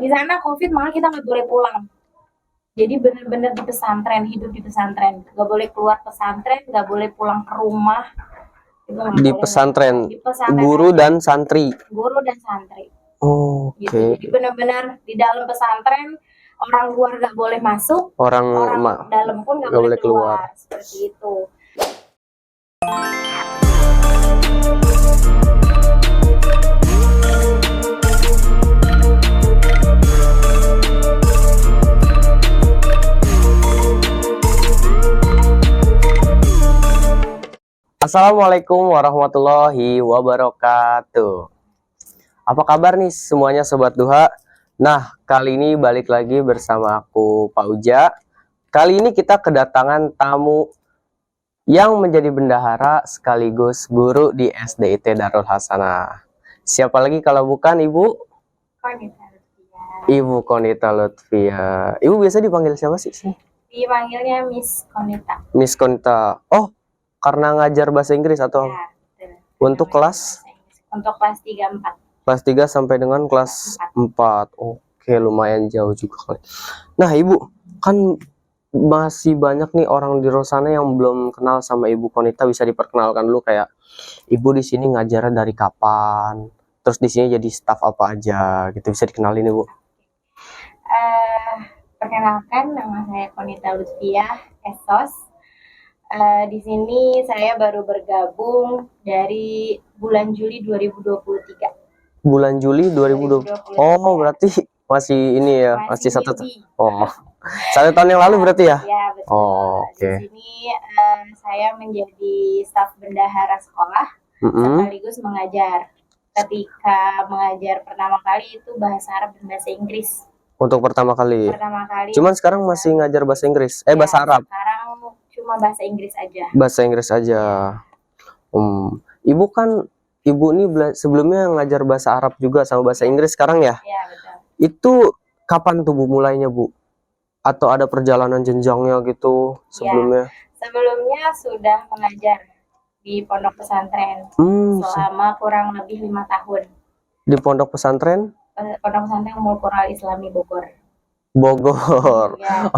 Di sana COVID malah kita nggak boleh pulang. Jadi benar-benar di pesantren, hidup di pesantren, nggak boleh keluar pesantren, nggak boleh pulang ke rumah. Itu nggak Di boleh. pesantren, Di pesantren guru aja. dan santri. Guru dan santri. Oke. Gitu. Jadi benar-benar di dalam pesantren orang luar nggak boleh masuk, orang dalam pun nggak boleh keluar. Seperti itu. Assalamualaikum warahmatullahi wabarakatuh. Apa kabar nih semuanya Sobat Duha? Nah, kali ini balik lagi bersama aku Pak Uja. Kali ini kita kedatangan tamu yang menjadi bendahara sekaligus guru di SDIT Darul Hasanah. Siapa lagi kalau bukan Ibu? Konita Lutfia. Ibu Konita Lutfia. Ibu biasa dipanggil siapa sih? Dipanggilnya Miss Konita. Miss Konita. Oh, karena ngajar bahasa Inggris atau Ya, betul. untuk kelas? Untuk kelas 3-4. Kelas 3 sampai dengan kelas 4. Oke, lumayan jauh juga kali. Nah, Ibu, kan masih banyak nih orang di luar sana yang belum kenal sama Ibu Konita. Bisa diperkenalkan dulu kayak Ibu di sini ngajarnya dari kapan? Terus di sini jadi staf apa aja gitu, bisa dikenalin Ibu? Perkenalkan, nama saya Konita Lutfia, SOS. Di sini saya baru bergabung dari bulan Juli 2023. Bulan Juli 2020. Oh, berarti masih ini ya, masih satu. Oh, 1 tahun yang lalu berarti ya? Ya, betul. Oh, oke. Di sini saya menjadi staf bendahara sekolah sekaligus mengajar. Ketika mengajar pertama kali itu bahasa Arab dan bahasa Inggris. Untuk pertama kali. Pertama kali. Cuman sekarang masih ngajar bahasa Inggris. Ya, bahasa Arab. Sekarang cuma bahasa Inggris aja. Bahasa Inggris aja. Ibu kan ini sebelumnya ngajar bahasa Arab juga sama bahasa Inggris sekarang ya? Iya, betul. Itu kapan tuh Bu mulainya Bu? Atau ada perjalanan jenjangnya gitu sebelumnya? Ya, sebelumnya sudah mengajar di pondok pesantren selama kurang lebih 5 tahun. Di pondok pesantren? Pondok pesantren Ummul Qura Islami Bogor. Bogor. Ya.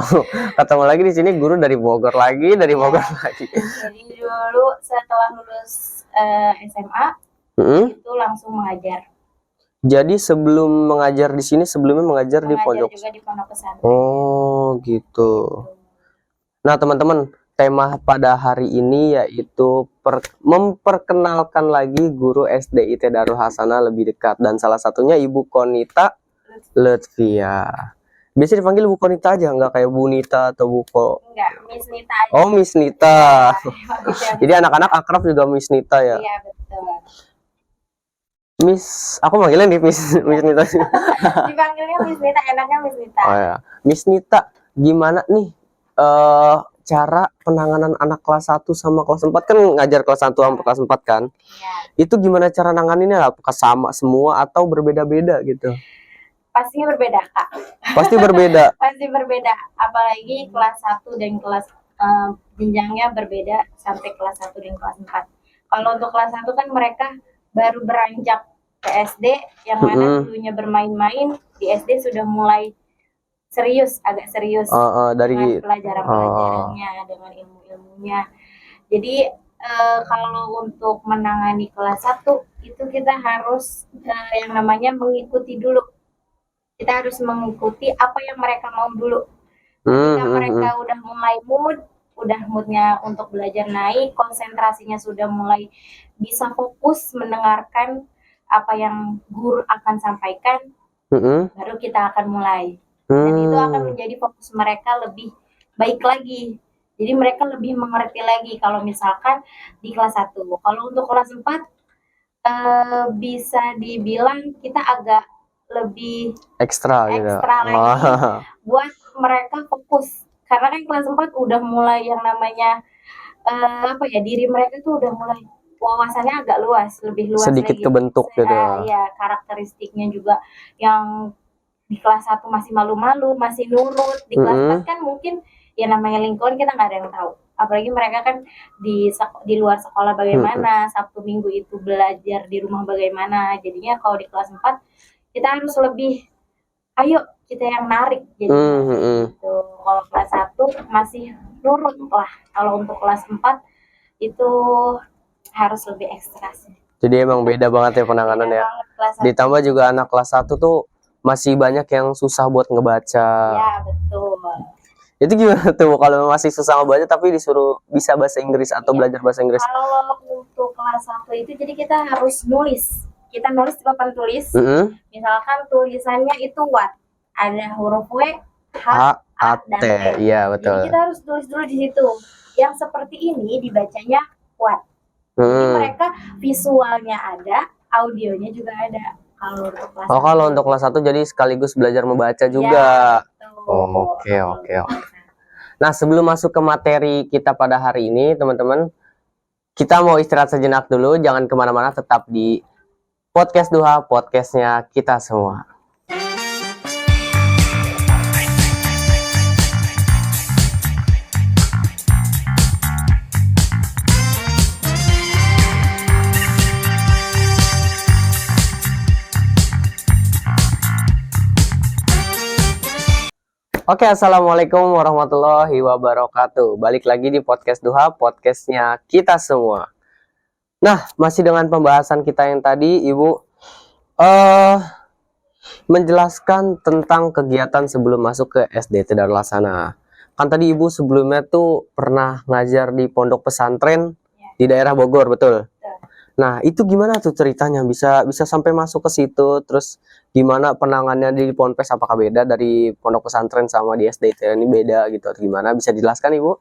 Ketemu lagi di sini guru dari Bogor lagi, dari Bogor lagi. Jadi dulu setelah lulus SMA itu langsung mengajar. Jadi sebelum mengajar di sini, sebelumnya mengajar di pondok. Juga di pondok pesantren. Oh, gitu. Nah, teman-teman, tema pada hari ini yaitu memperkenalkan lagi guru SDIT Darul Hasanah lebih dekat, dan salah satunya Ibu Konita Lutfia. Biasa dipanggil Bu Konita aja, nggak kayak Bu Nita atau Bu Ko? Enggak, Miss Nita aja. Oh, Miss Nita. Jadi anak-anak akrab juga Miss Nita ya? Iya, betul. Miss, aku manggilnya nih Miss Nita. Dipanggilnya Miss Nita, enaknya Miss Nita. Oh ya, Miss Nita, gimana nih cara penanganan anak kelas 1 sama kelas 4? Kan ngajar kelas 1 sampai kelas 4 kan? Ya. Itu gimana cara nanganinnya? Apakah sama semua atau berbeda-beda gitu? Pastinya berbeda, Kak. Pasti berbeda. Pasti berbeda, apalagi kelas 1 dan kelas jenjangnya berbeda sampai kelas 1 dan kelas 4. Kalau untuk kelas 1 kan mereka baru beranjak ke SD, yang mana dulunya bermain-main, di SD sudah mulai serius, agak serius dari pelajaran-pelajarannya, dengan ilmu-ilmunya. Jadi kalau untuk menangani kelas 1 itu kita harus yang namanya mengikuti dulu. Kita harus mengikuti apa yang mereka mau dulu. Ketika mereka udah mulai moodnya untuk belajar naik, konsentrasinya sudah mulai bisa fokus mendengarkan apa yang guru akan sampaikan, baru kita akan mulai. Dan itu akan menjadi fokus mereka lebih baik lagi. Jadi mereka lebih mengerti lagi kalau misalkan di kelas 1. Kalau untuk kelas 4 bisa dibilang kita agak lebih ekstra lagi buat mereka fokus, karena kan kelas 4 udah mulai yang namanya diri mereka tuh udah mulai wawasannya agak luas, lebih luas sedikit lagi. Kebentuk gitu ya, karakteristiknya juga yang di kelas 1 masih malu-malu, masih nurut. Di kelas 4 kan mungkin ya namanya lingkungan kita nggak ada yang tahu, apalagi mereka kan di luar sekolah bagaimana, Sabtu Minggu itu belajar di rumah bagaimana. Jadinya kalau di kelas 4 kita harus lebih ayo kita yang narik jadi gitu. Kalau kelas 1 masih nurut lah. Kalau untuk kelas 4 itu harus lebih ekstra sih. Jadi emang beda banget ya penanganan Beda ya. banget kelas 1. Ditambah juga anak kelas 1 tuh masih banyak yang susah buat ngebaca. Ya, betul. Itu gimana tuh kalau masih susah ngebaca tapi disuruh bisa bahasa Inggris atau Iya. belajar bahasa Inggris? Kalau untuk kelas 1 itu jadi kita harus nulis. Kita nulis di papan tulis. Misalkan tulisannya itu what? Ada huruf W, H, A, dan T. Iya, betul. Jadi kita harus tulis dulu di situ. Yang seperti ini dibacanya what. Jadi mereka visualnya ada, audionya juga ada. Kalau untuk kelas kalau untuk kelas 1 jadi sekaligus belajar membaca juga. Oke. Nah, sebelum masuk ke materi kita pada hari ini, teman-teman, kita mau istirahat sejenak dulu. Jangan kemana-mana, tetap di Podcast Duha, podcastnya kita semua. Oke, assalamualaikum warahmatullahi wabarakatuh. Balik lagi di Podcast Duha, podcastnya kita semua. Nah, masih dengan pembahasan kita yang tadi, Ibu menjelaskan tentang kegiatan sebelum masuk ke SD Tegar Laksana. Kan tadi Ibu sebelumnya tuh pernah ngajar di pondok pesantren di daerah Bogor, betul? Nah, itu gimana tuh ceritanya bisa sampai masuk ke situ, terus gimana penanganannya di Ponpes, apakah beda dari pondok pesantren sama di SD ini beda gitu atau gimana? Bisa dijelaskan Ibu?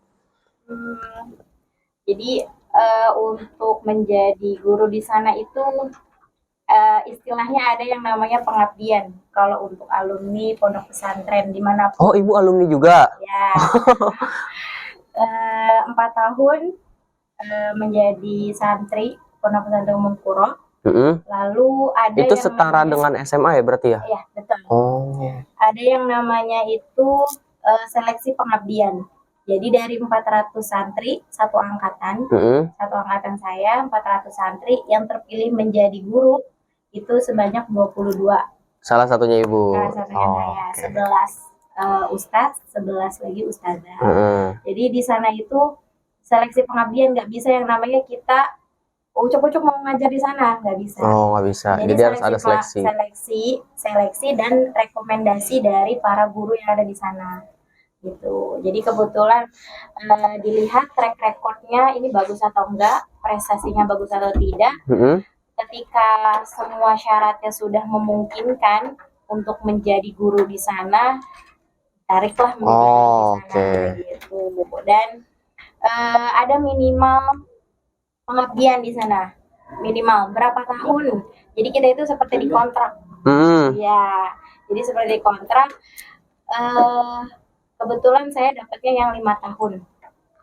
Jadi untuk menjadi guru di sana itu istilahnya ada yang namanya pengabdian. Kalau untuk alumni pondok pesantren dimanapun. Oh, Ibu alumni juga? Ya. 4 tahun menjadi santri Pondok Pesantren Umum Puro. Lalu ada itu yang setara dengan SMA ya berarti ya? Iya, betul. Ada yang namanya itu seleksi pengabdian. Jadi dari 400 santri satu angkatan, satu angkatan saya 400 santri yang terpilih menjadi guru itu sebanyak 22. Salah satunya Ibu. Salah satunya saya. 11 ustadz, 11 lagi ustazah. Jadi di sana itu seleksi pengabdian, nggak bisa yang namanya kita ucap-ucap mau ngajar di sana, nggak bisa. Nggak bisa. Jadi harus ada seleksi dan rekomendasi dari para guru yang ada di sana. Gitu. Jadi kebetulan dilihat track recordnya ini bagus atau enggak, prestasinya bagus atau tidak. Ketika semua syaratnya sudah memungkinkan untuk menjadi guru di sana, tariklah menjadi guru di sana. Gitu. Dan ada minimal pengabdian di sana, minimal berapa tahun. Jadi kita itu seperti dikontrak. Ya, jadi seperti dikontrak. Kebetulan saya dapatnya yang 5 tahun.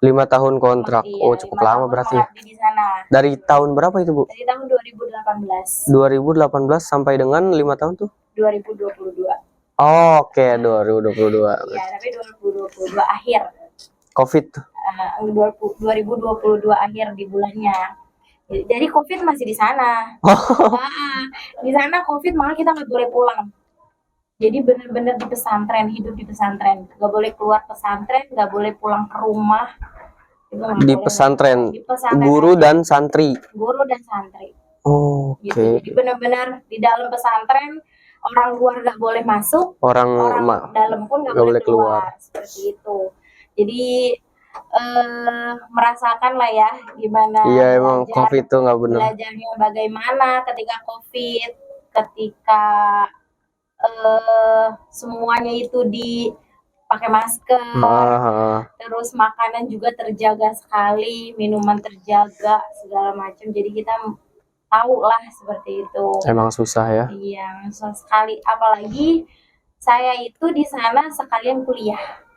5 tahun kontrak. Iya, cukup lama berarti. Di sana. Dari tahun berapa itu, Bu? Dari tahun 2018. 2018 sampai dengan 5 tahun tuh? 2022. Oke, 2022. Iya, tapi 2022 akhir. Covid. 2022 akhir di bulannya. Jadi Covid masih di sana. Di sana Covid malah kita nggak boleh pulang. Jadi benar-benar di pesantren, hidup di pesantren. Nggak boleh keluar pesantren, nggak boleh pulang ke rumah. Di pesantren. Guru dan santri. Guru dan santri. Gitu. Jadi benar-benar di dalam pesantren orang luar nggak boleh masuk, orang dalam pun nggak boleh keluar. Seperti itu. Jadi merasakan lah ya gimana. Iya, emang Covid itu nggak benar. Belajarnya bagaimana ketika Covid, ketika semuanya itu dipakai masker, terus makanan juga terjaga sekali, minuman terjaga segala macam. Jadi kita tahu lah seperti itu. Emang susah ya? Iya, susah sekali. Apalagi saya itu di sana sekalian kuliah.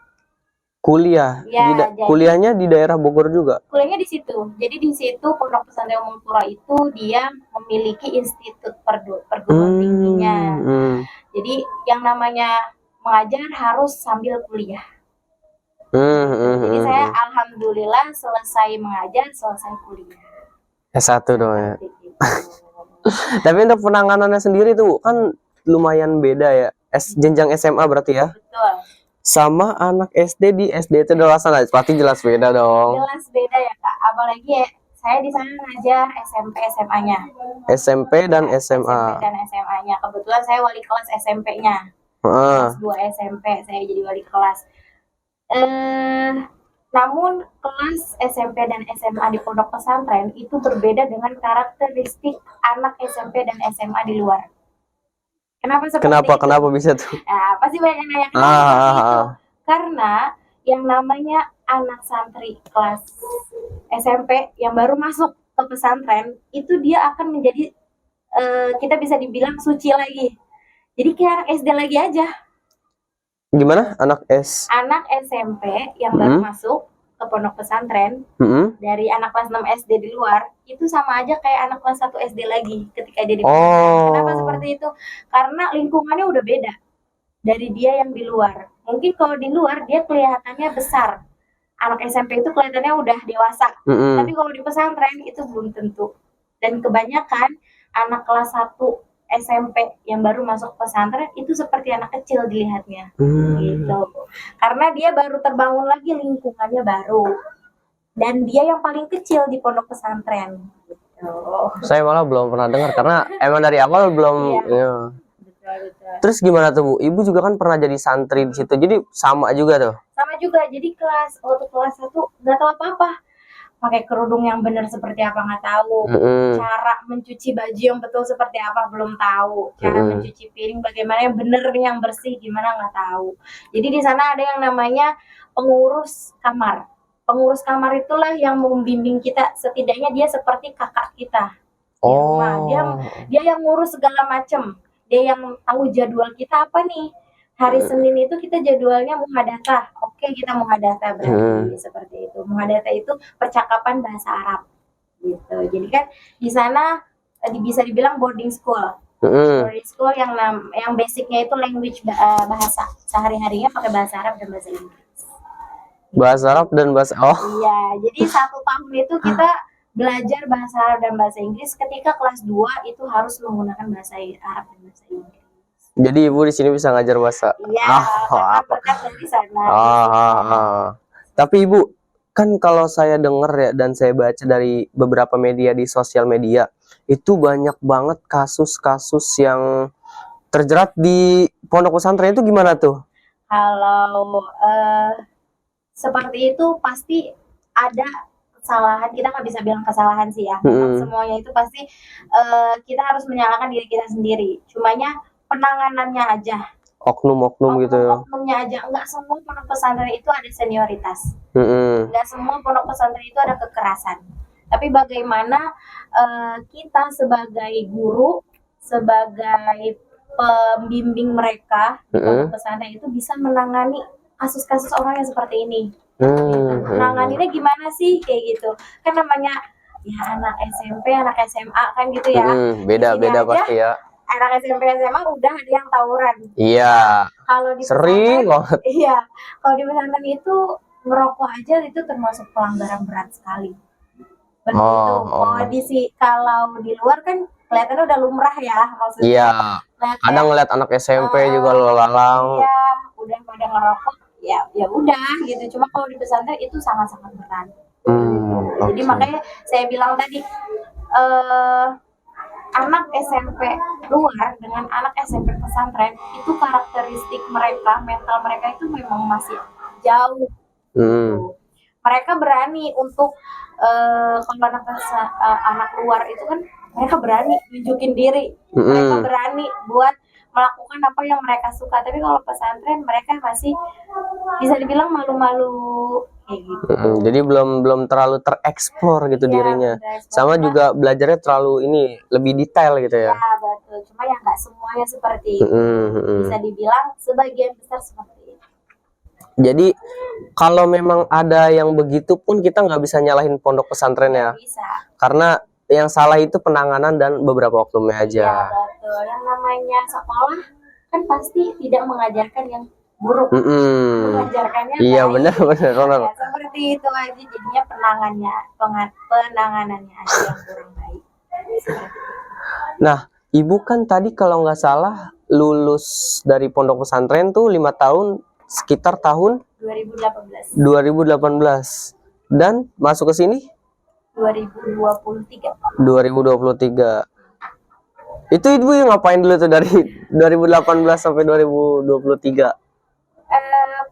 Ya, kuliahnya di daerah Bogor juga? Kuliahnya di situ. Jadi di situ Pondok Pesantren Umum Puro itu dia memiliki institut perguruan tingginya. Jadi yang namanya mengajar harus sambil kuliah. Jadi saya alhamdulillah selesai mengajar, selesai kuliah. S1 dong ya. Tapi untuk penanganannya sendiri tuh kan lumayan beda ya. jenjang SMA berarti ya? Betul. Sama anak SD di SD itu udah sana, pasti jelas beda dong. Jelas beda ya Kak. Apalagi ya, saya di sana ngajar SMP SMA-nya. SMP dan SMP SMA. dan SMA-nya. Kebetulan saya wali kelas SMP-nya. Heeh. Kelas 2 SMP saya jadi wali kelas. Namun kelas SMP dan SMA di pondok pesantren itu berbeda dengan karakteristik anak SMP dan SMA di luar. Kenapa seperti itu? Kenapa bisa tuh? Nah, pasti banyak yang nanya kenapa seperti itu. Karena yang namanya anak santri kelas SMP yang baru masuk ke pesantren itu dia akan menjadi kita bisa dibilang suci lagi. Jadi kayak anak SD lagi aja. Gimana? Anak SMP yang baru masuk ke pondok pesantren dari anak kelas 6 SD di luar itu sama aja kayak anak kelas 1 SD lagi ketika dia di pesantren. Kenapa seperti itu? Karena lingkungannya udah beda dari dia yang di luar. Mungkin kalau di luar dia kelihatannya besar. Anak SMP itu kelihatannya udah dewasa. Tapi kalau di pesantren itu belum tentu. Dan kebanyakan anak kelas 1 SMP yang baru masuk pesantren itu seperti anak kecil dilihatnya, gitu. Karena dia baru terbangun lagi lingkungannya baru, dan dia yang paling kecil di pondok pesantren. Gitu. Saya malah belum pernah dengar karena emang dari awal belum. Iya. Betul. Terus gimana tuh Bu? Ibu juga kan pernah jadi santri di situ, jadi sama juga tuh? Sama juga. Jadi waktu kelas 1 nggak tahu apa-apa. Pakai kerudung yang benar seperti apa nggak tahu, cara mencuci baju yang betul seperti apa belum tahu, cara mencuci piring bagaimana yang benar yang bersih gimana nggak tahu. Jadi di sana ada yang namanya pengurus kamar. Pengurus kamar itulah yang membimbing kita, setidaknya dia seperti kakak kita di rumah. Dia yang ngurus segala macam, dia yang tahu jadwal kita apa nih. Hari Senin itu kita jadwalnya muhadatsah. Oke, kita muhadatsah berarti seperti itu. Muhadatsah itu percakapan bahasa Arab gitu. Jadi kan di sana bisa dibilang boarding school. Boarding school yang basicnya itu language bahasa. Sehari-harinya pakai bahasa Arab dan bahasa Inggris. Bahasa Arab dan bahasa Iya, jadi 1 tahun itu kita belajar bahasa Arab dan bahasa Inggris. Ketika kelas 2 itu harus menggunakan bahasa Arab dan bahasa Inggris. Jadi Ibu di sini bisa ngajar bahasa. Iya, karena berkat dari sana. Tapi Ibu, kan kalau saya dengar ya dan saya baca dari beberapa media di sosial media, itu banyak banget kasus-kasus yang terjerat di pondok pesantren itu gimana tuh? Kalau seperti itu pasti ada kesalahan, kita nggak bisa bilang kesalahan sih ya. Semuanya itu pasti kita harus menyalahkan diri kita sendiri. Cumanya penanganannya aja. Oknum-oknum gitu ya. Oknumnya aja. Enggak semua pondok pesantren itu ada senioritas. Enggak semua pondok pesantren itu ada kekerasan. Tapi bagaimana kita sebagai guru, sebagai pembimbing mereka di pondok pesantren itu bisa menangani kasus-kasus orang yang seperti ini. Menanganinya gimana sih kayak gitu? Kan namanya ya anak SMP, anak SMA kan gitu ya. Beda-beda pasti ya. Anak SMP SMA udah ada yang tawuran. Iya. Kalau di sering banget. Iya. Kalau di pesantren itu merokok aja itu termasuk pelanggaran berat sekali. Kalau di luar kan kelihatannya udah lumrah ya maksudnya. Iya. Kadang ngeliat anak SMP juga lalang. Iya, udah pada ngerokok. Ya udah gitu. Cuma kalau di pesantren itu sangat-sangat berat. Jadi makanya saya bilang tadi anak SMP luar dengan anak SMP pesantren itu karakteristik mereka, mental mereka itu memang masih jauh. Mereka berani untuk kalau anak luar itu kan mereka berani nunjukin diri, mereka berani buat melakukan apa yang mereka suka. Tapi kalau pesantren mereka masih bisa dibilang malu-malu kayak gitu. Jadi belum terlalu tereksplor gitu dirinya. Sama juga belajarnya terlalu lebih detail gitu ya. Ya betul. Cuma ya nggak semuanya seperti itu. Bisa dibilang sebagian besar seperti itu. Jadi kalau memang ada yang begitu pun kita nggak bisa nyalahin pondok pesantren ya. Bisa. Karena yang salah itu penanganan dan beberapa oknumnya aja. Iya betul. Yang namanya sekolah kan pasti tidak mengajarkan yang buruk. Mengajarkannya iya baik. benar. Ya, seperti itu aja jadinya penanganannya aja yang kurang baik. Nah, Ibu kan tadi kalau nggak salah lulus dari pondok pesantren tuh 5 tahun sekitar tahun 2018. 2018 dan masuk ke sini 2023. 2023. Itu ibu yang ngapain dulu tuh dari 2018 sampai 2023?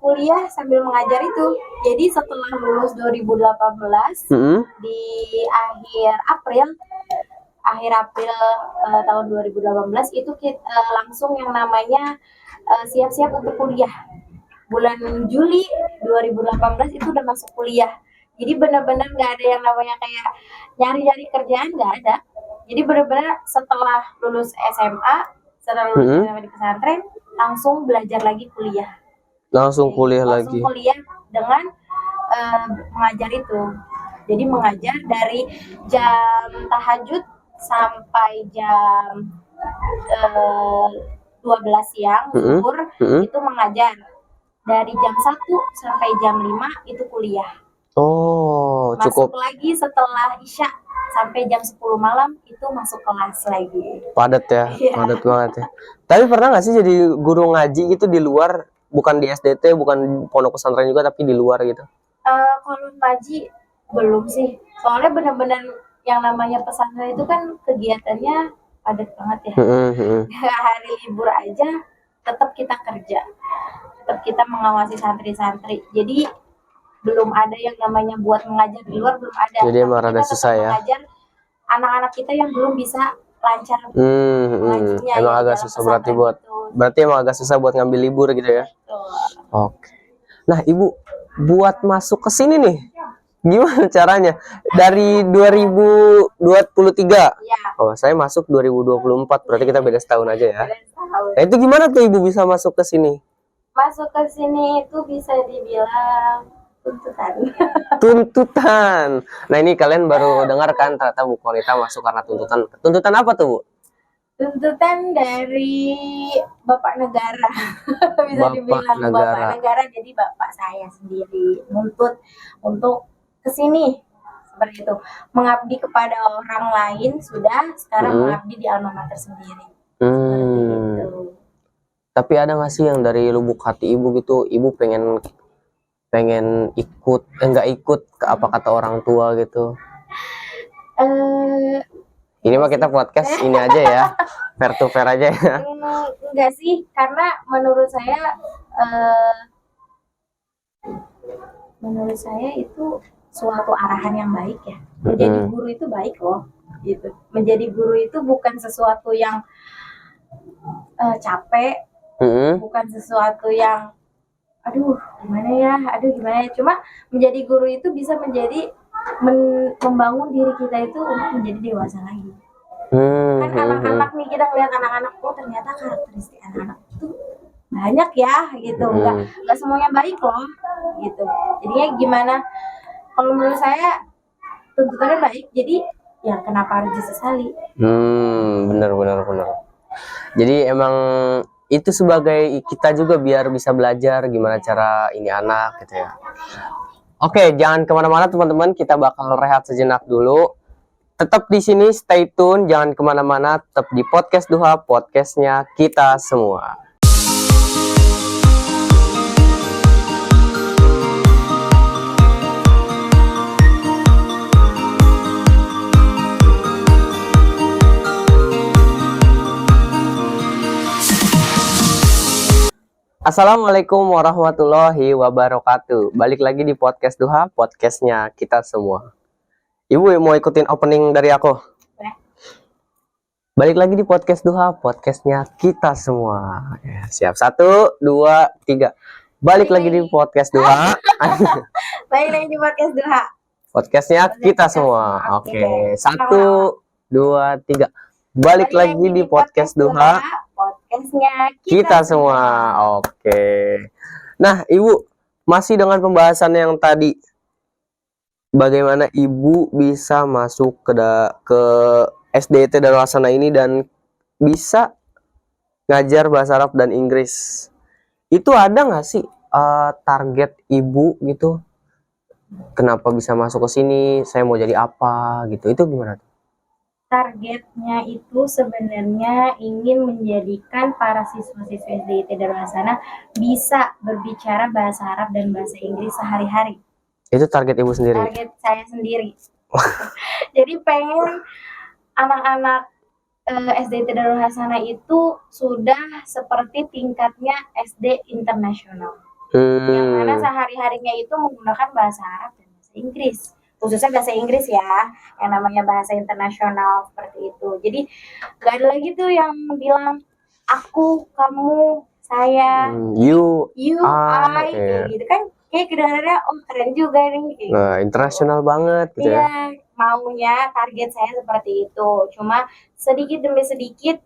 Kuliah sambil mengajar itu. Jadi setelah lulus 2018 Mm-mm. di akhir April tahun 2018 itu kita langsung yang namanya siap-siap untuk kuliah. Bulan Juli 2018 itu udah masuk kuliah. Jadi benar-benar nggak ada yang namanya kayak nyari-nyari kerjaan, nggak ada. Jadi benar-benar setelah lulus SMA, setelah lulus Mm-mm. SMA di pesantren, langsung belajar lagi kuliah. Langsung kuliah Langsung lagi. kuliah dengan mengajar itu. Jadi mengajar dari jam tahajud sampai jam 12 siang Mm-mm. zuhur Mm-mm. itu mengajar. Dari jam 1 sampai jam 5 itu kuliah. Oh, cukup Masuk lagi setelah Isya sampai jam 10 malam itu masuk kelas lagi. padat ya, Iya. padat banget ya. Tapi pernah nggak sih jadi guru ngaji gitu di luar, bukan di SDT, bukan pondok pesantren juga, tapi di luar gitu? Kalau ngaji belum sih. Soalnya benar-benar yang namanya pesantren itu kan kegiatannya padat banget ya. Mm-mm. Hari libur aja tetap kita kerja. Tetap kita mengawasi santri-santri. Jadi belum ada yang namanya buat mengajar di luar, belum ada. Jadi emang Tapi rada kita tetap susah ya. mengajar anak-anak kita yang belum bisa lancar ngajinya Emang ya, di agak dalam susah berarti pesantren itu. berarti emang agak susah buat ngambil libur gitu ya. Tuh. Oke. Nah, Ibu buat masuk ke sini nih, gimana caranya? Dari 2023. Ya, Oh, saya masuk 2024, berarti kita beda setahun aja ya. kalian tahu. Nah, itu gimana tuh Ibu bisa masuk ke sini? Masuk ke sini itu bisa dibilang tuntutan. Tuntutan. Nah, ini kalian baru dengar kan ternyata Bu Konita masuk karena tuntutan. Tuntutan apa tuh, Bu? Tuntutan dari Bapak Negara. Bisa Bapak dibilang Negara. Bapak Negara, jadi Bapak saya sendiri nuntut untuk kesini seperti itu. Mengabdi kepada orang lain sudah, sekarang mengabdi di alma mater sendiri. Seperti itu. Tapi ada nggak sih yang dari lubuk hati Ibu gitu, Ibu pengen ikut, nggak ikut ke apa kata orang tua gitu? Ini mah kita podcast ini aja ya, fair to fair aja ya. Enggak sih, karena menurut saya itu suatu arahan yang baik ya. Menjadi guru itu baik loh, gitu. Menjadi guru itu bukan sesuatu yang capek, bukan sesuatu yang aduh gimana ya. Cuma menjadi guru itu bisa menjadi membangun diri kita itu untuk menjadi dewasa lagi. Kan anak-anak nih, kita ngeliat anak-anak, oh ternyata karakteristik anak-anak itu banyak ya gitu. Nggak semuanya baik loh gitu. Jadinya gimana, kalau menurut saya tuntutannya baik, jadi ya kenapa harus disesali. Bener. Jadi emang itu sebagai kita juga biar bisa belajar gimana cara ini anak gitu ya. Oke, jangan kemana-mana teman-teman, kita bakal rehat sejenak dulu. Tetap di sini, stay tune, jangan kemana-mana, tetap di podcast Duha, podcastnya kita semua. Assalamualaikum warahmatullahi wabarakatuh. Balik lagi di podcast Duha, podcastnya kita semua. Ibu mau ikutin opening dari aku? Balik lagi di podcast Duha, podcastnya kita semua. Ya, siap, 1, 2, 3. Balik lagi di podcast Duha. Balik lagi di podcast Duha. Podcastnya kita semua. Oke, 1, 2, 3. Balik lagi di podcast Duha. Podcastnya Kita semua. Oke. Nah, Ibu masih dengan pembahasan yang tadi. Bagaimana Ibu bisa masuk ke SDT Darul Hasanah ini dan bisa ngajar bahasa Arab dan Inggris. Itu ada nggak sih target Ibu gitu? Kenapa bisa masuk ke sini? Saya mau jadi apa gitu? Itu gimana? targetnya itu sebenarnya ingin menjadikan para siswa-siswa SDIT Darul Hasanah bisa berbicara bahasa Arab dan bahasa Inggris sehari-hari. Itu target ibu sendiri. Target saya sendiri. Jadi pengen anak-anak SDIT Darul Hasanah itu sudah seperti tingkatnya SD internasional. Yang mana sehari-harinya itu menggunakan bahasa Arab dan bahasa Inggris. Khususnya bahasa Inggris ya, yang namanya bahasa internasional seperti itu. Jadi gak ada lagi tuh yang bilang aku, kamu, saya, you, I, kayak gitu kan. Kayak kedengarannya, oh keren juga nih. Kayak nah, gitu. internasional banget gitu Iya, ya. maunya target saya seperti itu. Cuma sedikit demi sedikit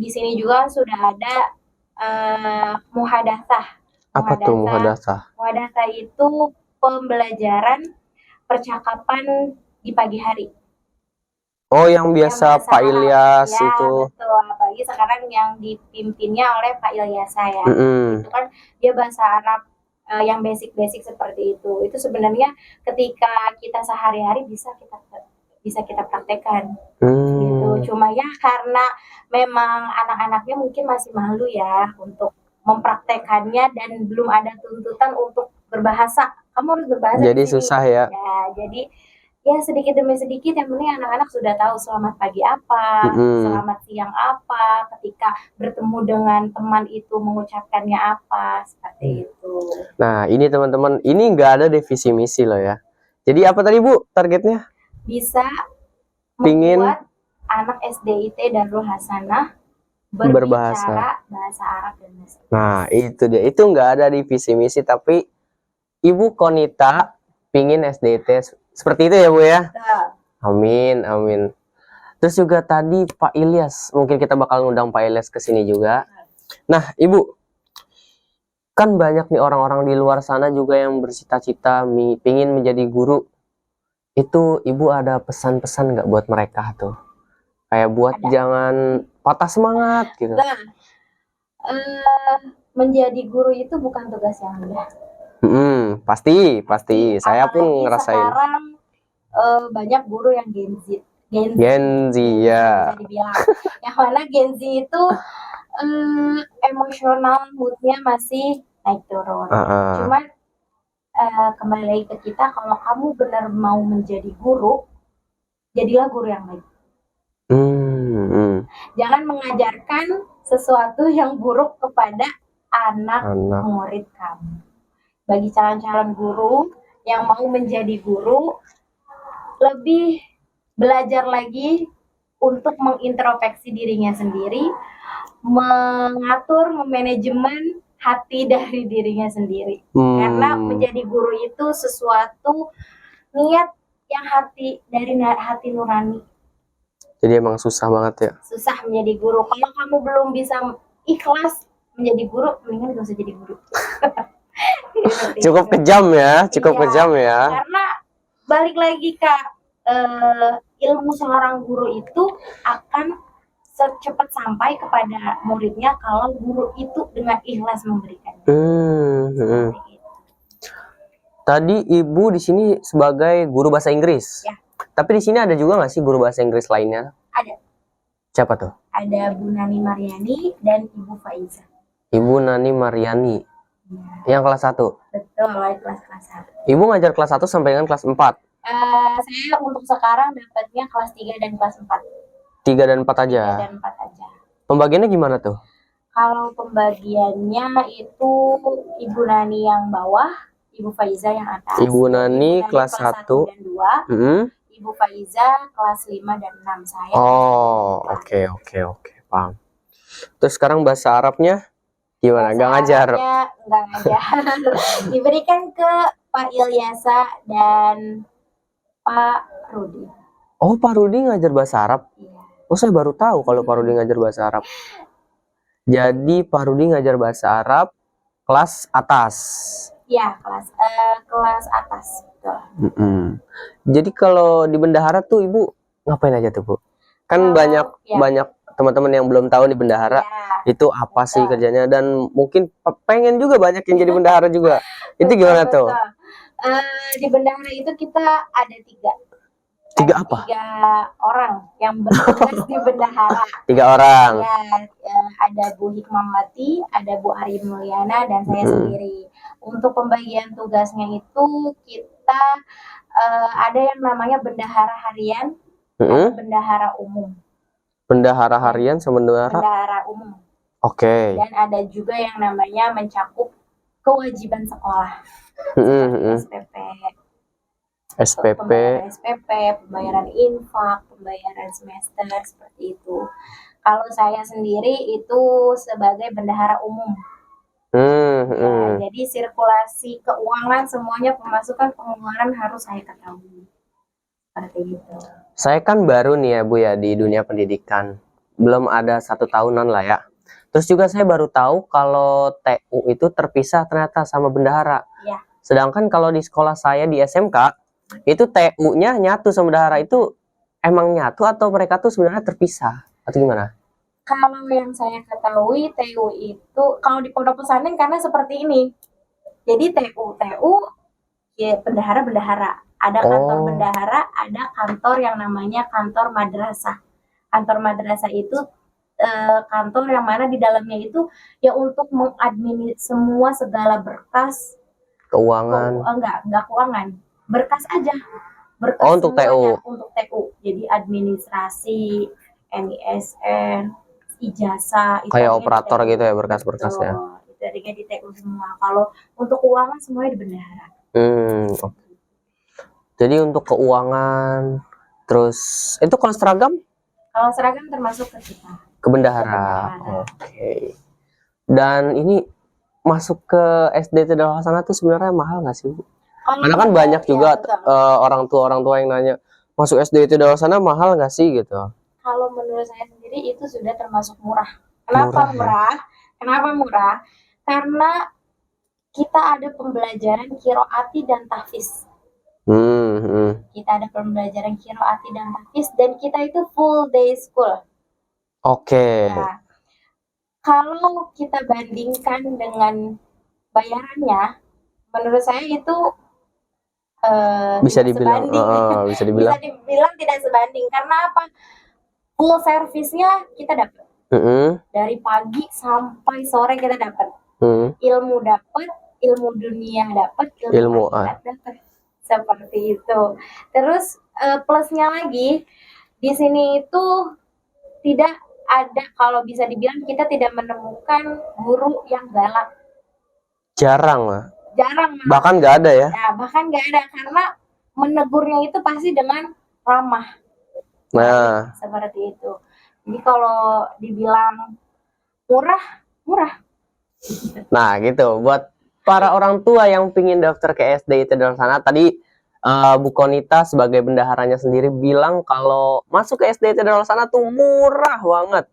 di sini juga sudah ada muhadatsah. Apa tuh muhadatsah? Muhadatsah itu pembelajaran percakapan di pagi hari. Oh, yang biasa bahasa Pak Arab. Ilyas Ya, itu. betul. Apalagi sekarang yang dipimpinnya oleh Pak Ilyasa ya. Mm-mm. Itu kan dia bahasa Arab yang basic-basic seperti itu. Itu sebenarnya ketika kita sehari-hari bisa kita praktekkan. Gitu. Cuma ya karena memang anak-anaknya mungkin masih malu ya untuk mempraktekannya dan belum ada tuntutan untuk berbahasa. Kamu harus berbahasa Jadi di sini. susah ya. Ya, jadi ya sedikit demi sedikit yang penting anak-anak sudah tahu selamat pagi apa, selamat siang apa, ketika bertemu dengan teman itu mengucapkannya apa, seperti itu. Nah, ini teman-teman, ini nggak ada divisi misi loh ya. Jadi apa tadi Bu targetnya? Bisa Pingin membuat anak SDIT Darul Hasanah berbicara bahasa Arab dan bahasa Inggris. Nah, itu dia. Itu nggak ada divisi misi, tapi Ibu Konita pingin SDIT seperti itu ya Bu ya. Amin, amin. Terus juga tadi Pak Ilyas, mungkin kita bakal ngundang Pak Ilyas ke sini juga. Nah, Ibu, kan banyak nih orang-orang di luar sana juga yang bercita-cita pingin menjadi guru. Itu Ibu ada pesan-pesan nggak buat mereka tuh? Kayak buat jangan patah semangat gitu. Nah, menjadi guru itu bukan tugas yang mudah. Pasti. Saya pun ngerasain. Sekarang banyak guru yang Gen Z ya. bisa dibilang. Yang mana Gen Z itu emosional moodnya masih naik turun. Cuman kembali lagi ke kita, kalau kamu benar mau menjadi guru, jadilah guru yang baik. Jangan mengajarkan sesuatu yang buruk kepada anak murid kamu. Bagi calon-calon guru yang mau menjadi guru, lebih belajar lagi untuk mengintrospeksi dirinya sendiri, mengatur, memanajemen hati dari dirinya sendiri. Karena menjadi guru itu sesuatu niat yang dari hati nurani. Jadi emang susah banget ya. Susah menjadi guru. Kalau kamu belum bisa ikhlas menjadi guru, mendingan gak usah jadi guru. Cukup kejam ya, kejam ya. Karena balik lagi Kak, ilmu seorang guru itu akan secepat sampai kepada muridnya kalau guru itu dengan ikhlas memberikan. Tadi Ibu di sini sebagai guru bahasa Inggris. Ya. Tapi di sini ada juga nggak sih guru bahasa Inggris lainnya? Ada. Siapa tuh? Ada Bu Nani Mariani dan Ibu Faiza. Ibu Nani Mariani. Ya. Yang kelas 1? Betul, kelas 1. Ibu ngajar kelas 1 sampai dengan kelas 4? Saya untuk sekarang dapatnya kelas 3 dan kelas 4. 3 dan 4 aja? 3 dan 4 aja. Pembagiannya gimana tuh? Kalau pembagiannya itu Ibu Nani yang bawah, Ibu Faiza yang atas. Ibu Nani kelas 1 dan 2. Ibu Faiza kelas 5 dan 6. Saya. Oh, oke. Paham. Terus sekarang bahasa Arabnya gimana? Nggak ngajar? Nggak ngajar. Diberikan ke Pak Ilyasa dan Pak Rudi. Oh, Pak Rudi ngajar bahasa Arab? Iya. Oh, saya baru tahu kalau Pak Rudi ngajar bahasa Arab. Jadi Pak Rudi ngajar bahasa Arab kelas atas. Iya, kelas atas. Betul. Jadi kalau di bendahara tuh Ibu ngapain aja tuh Bu? Kan banyak teman-teman yang belum tahu di bendahara itu apa sih kerjanya, dan mungkin pengen juga banyak yang jadi bendahara juga. Itu gimana tuh? Di bendahara itu kita ada 3. Tiga apa? 3 orang yang bertugas di bendahara. 3 orang. Ya, ada Bu Hikmawati, ada Bu Ari Mulyana, dan saya sendiri. Untuk pembagian tugasnya itu kita ada yang namanya bendahara harian, ada bendahara umum. Bendahara harian sama Bendahara umum. Oke. Dan ada juga yang namanya mencakup kewajiban sekolah. SPP. SPP, Pembayaran SPP, pembayaran infak, pembayaran semester, seperti itu. Kalau saya sendiri itu sebagai bendahara umum. Ya, jadi sirkulasi keuangan semuanya, pemasukan pengeluaran harus saya ketahui. Seperti itu. Saya kan baru nih ya Bu ya di dunia pendidikan, belum ada 1 tahunan lah ya. Terus juga saya baru tahu kalau TU itu terpisah ternyata sama bendahara. Ya. Sedangkan kalau di sekolah saya di SMK itu TU-nya nyatu sama bendahara. Itu emang nyatu atau mereka tuh sebenarnya terpisah atau gimana? Kalau yang saya ketahui TU itu kalau di pondok pesantren karena seperti ini. Jadi TU ya bendahara. Ada kantor bendahara, ada kantor yang namanya kantor madrasah. Kantor madrasah itu kantor yang mana di dalamnya itu ya untuk mengadmin semua segala berkas Keuangan. Enggak keuangan, berkas aja. Berkas untuk TU. Untuk TU. Jadi administrasi, NISN, ijazah. Kayak operator gitu ya berkas-berkasnya. Itu adanya di TU semua. Kalau untuk keuangan semuanya di bendahara. Jadi untuk keuangan, terus itu kalau seragam? Kalau seragam termasuk ke kita. Ke bendahara. Oke. Dan ini masuk ke SD Tegal Hasanah tuh sebenarnya mahal nggak sih Bu? Karena kan banyak juga orang tua yang nanya, masuk SD Tegal Hasanah mahal nggak sih gitu? Kalau menurut saya sendiri itu sudah termasuk murah. Kenapa murah? Kenapa murah? Karena kita ada pembelajaran qiraati dan tahfiz. Kita ada pembelajaran qiraati dan tahfiz dan kita itu full day school. Oke. Nah, kalau kita bandingkan dengan bayarannya, menurut saya itu bisa dibilang tidak sebanding. Karena apa? Full service-nya kita dapat. Dari pagi sampai sore kita dapat. Ilmu dapat, ilmu dunia dapat, ilmu akhirat dapat. Seperti itu. Terus plusnya lagi di sini itu tidak ada, kalau bisa dibilang kita tidak menemukan guru yang galak. Jarang lah. Bahkan nggak ada ya? Ya, bahkan nggak ada karena menegurnya itu pasti dengan ramah. Nah, seperti itu. Jadi kalau dibilang murah. Nah, gitu. Buat para orang tua yang pingin daftar ke SD Tegal Hasanah, tadi Bu Konita sebagai bendaharanya sendiri bilang kalau masuk ke SD Tegal Hasanah tuh murah banget.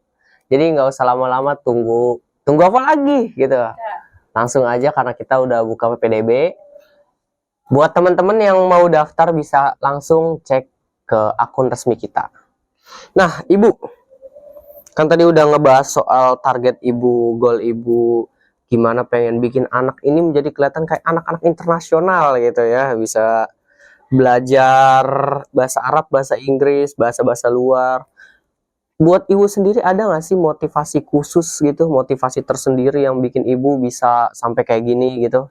Jadi nggak usah lama-lama tunggu apa lagi gitu. Langsung aja karena kita udah buka PPDB. Buat teman-teman yang mau daftar bisa langsung cek ke akun resmi kita. Nah, Ibu, kan tadi udah ngebahas soal target Ibu, goal Ibu, gimana pengen bikin anak ini menjadi kelihatan kayak anak-anak internasional gitu ya, bisa belajar bahasa Arab, bahasa Inggris, bahasa-bahasa luar. Buat Ibu sendiri ada nggak sih motivasi khusus gitu, motivasi tersendiri yang bikin Ibu bisa sampai kayak gini gitu?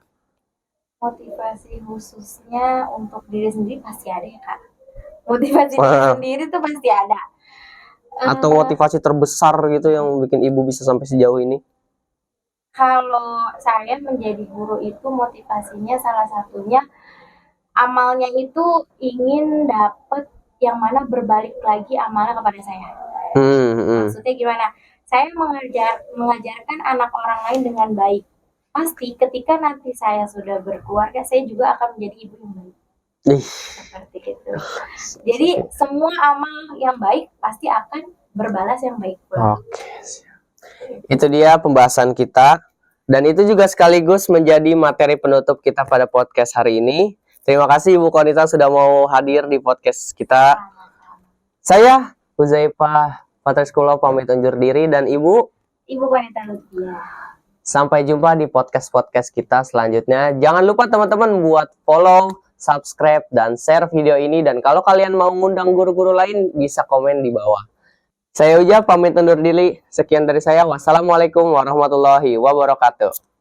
Motivasi khususnya untuk diri sendiri pasti ada ya Kak. Motivasi diri sendiri tuh pasti ada. Atau motivasi terbesar gitu yang bikin Ibu bisa sampai sejauh ini? Kalau saya menjadi guru itu motivasinya salah satunya amalnya itu ingin dapat yang mana berbalik lagi amalnya kepada saya. Maksudnya gimana? Saya mengajarkan anak orang lain dengan baik. Pasti ketika nanti saya sudah berkeluarga, saya juga akan menjadi ibu yang baik. Seperti itu. Jadi semua amal yang baik pasti akan berbalas yang baik pula. Oke. Itu dia pembahasan kita. Dan itu juga sekaligus menjadi materi penutup kita pada podcast hari ini. Terima kasih Ibu Konita sudah mau hadir di podcast kita. Saya Huzaifah Patriskulo pamit undur diri dan Ibu Konita Lutfia. Sampai jumpa di podcast kita selanjutnya. Jangan lupa teman-teman buat follow, subscribe, dan share video ini. Dan kalau kalian mau ngundang guru-guru lain, bisa komen di bawah. Saya Uja pamit undur diri. Sekian dari saya. Wassalamualaikum warahmatullahi wabarakatuh.